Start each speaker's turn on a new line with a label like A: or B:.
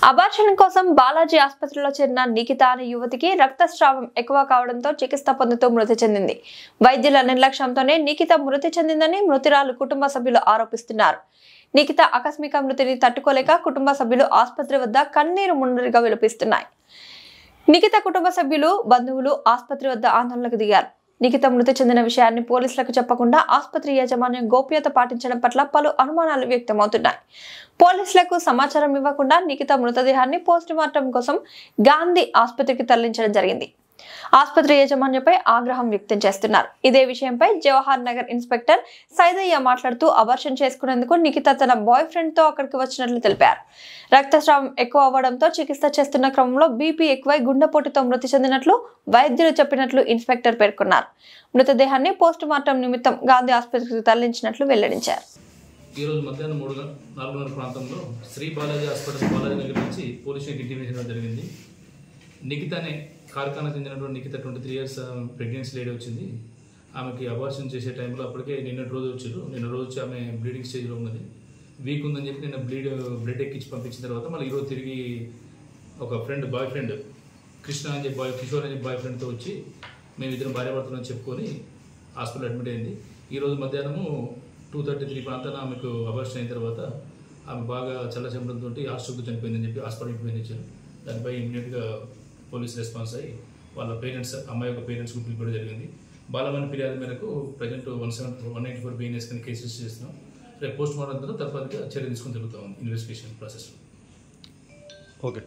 A: Abortion కోసం బాలాజీ ఆసుపత్రిలో చేరిన నిఖిత అనే యువతికి రక్తస్రావం ఎక్కువ కావడంతో చికిత్స పొందుతూ మృతి చెందింది. వైద్యుల నిర్లక్ష్యంతోనే నిఖిత మృతి చెందిందని మృతురాలు కుటుంబ సభ్యులు ఆరోపిస్తున్నారు. నిఖిత ఆకస్మిక మృతిని తట్టుకోలేక కుటుంబ సభ్యులు ఆసుపత్రి వద్ద కన్నీరు మున్నీరుగా విలపిస్తున్నాయి. నిఖిత కుటుంబ సభ్యులు, బంధువులు ఆసుపత్రి వద్ద ఆందోళనకు దిగారు. నిఖిత మృతి చెందిన విషయాన్ని పోలీసులకు చెప్పకుండా ఆసుపత్రి యాజమాన్యం గోప్యత పాటించడం పట్ల పలు అనుమానాలు వ్యక్తమవుతున్నాయి. పోలీసులకు సమాచారం ఇవ్వకుండా నిఖిత మృతదేహాన్ని పోస్టుమార్టం కోసం గాంధీ ఆసుపత్రికి తరలించడం జరిగింది. ఆసుపత్రి యాజమాన్యంపై ఆగ్రహం వ్యక్తం చేస్తున్నారు. ఇదే విషయంపై జవహర్ నగర్ ఇన్స్పెక్టర్ సైదయ్య మాట్లాడుతూ అబార్షన్ చేసుకునేందుకు నిఖిత తన బాయ్ ఫ్రెండ్ తో అక్కడికి వచ్చినట్లు తెలిపారు. రక్తస్రావం ఎక్కువ అవ్వడంతో చికిత్స చేస్తున్న క్రమంలో బీపీ ఎక్కువై గుండెపోటుతో మృతి చెందినట్లు వైద్యులు చెప్పినట్లు ఇన్స్పెక్టర్ పేర్కొన్నారు. మృతదేహాన్ని పోస్టుమార్టం నిమిత్తం గాంధీ ఆసుపత్రికి తరలించినట్లు వెల్లడించారు.
B: ఈ రోజు మధ్యాహ్నం 4:30 ప్రాంతంలో శ్రీ బాలాజీ హాస్పిటల్ బాలాజీ నగర్ నుంచి పోలీసులకు ఇంటిమేషన్ జరిగింది. నిఖిత అనే కార్ఖానా చెందినటువంటి నిఖిత 23 ఇయర్స్ ప్రెగ్నెన్సీ లేడీ వచ్చింది. ఆమెకి అబార్షన్ చేసే టైంలో అప్పటికే నిన్నటి రోజు వచ్చారు. నిన్న రోజు వచ్చి ఆమె బ్లీడింగ్ స్టేజ్లో ఉన్నది. వీక్ ఉందని చెప్పి నిన్న బ్లడ్ ఎక్కించి పంపించిన తర్వాత మళ్ళీ ఈరోజు తిరిగి ఒక బాయ్ ఫ్రెండ్ కృష్ణ అని చెప్పి కిషోర్ అని చెప్పి బాయ్ ఫ్రెండ్తో వచ్చి మేము ఇద్దరం భార్యాభర్తలని చెప్పుకొని హాస్పిటల్ అడ్మిట్ అయింది. ఈరోజు మధ్యాహ్నము 2:33 ప్రాంతాన ఆమెకు అబార్షన్ అయిన తర్వాత ఆమె బాగా చల్లచెంపడంతో ఆస్ట్రోక్తో చనిపోయిందని చెప్పి హాస్పిటల్ ఇంటిమేషన్ ఇచ్చారు. దానిపై ఇమ్మీడియట్గా పోలీస్ రెస్పాన్స్ అయ్యి వాళ్ళ పేరెంట్స్, అమ్మాయి యొక్క పేరెంట్స్కి పిలిపించడం జరిగింది. బాలమని ఫిర్యాదు మేరకు ప్రజెంట్ 174 BNS కింద కేసెస్ చేస్తున్నాం. రేపు పోస్ట్ మార్టం తర్వాత చర్య తీసుకుని జరుగుతూ ఉంది ఇన్వెస్టిగేషన్ ప్రాసెస్లో.
C: ఓకే.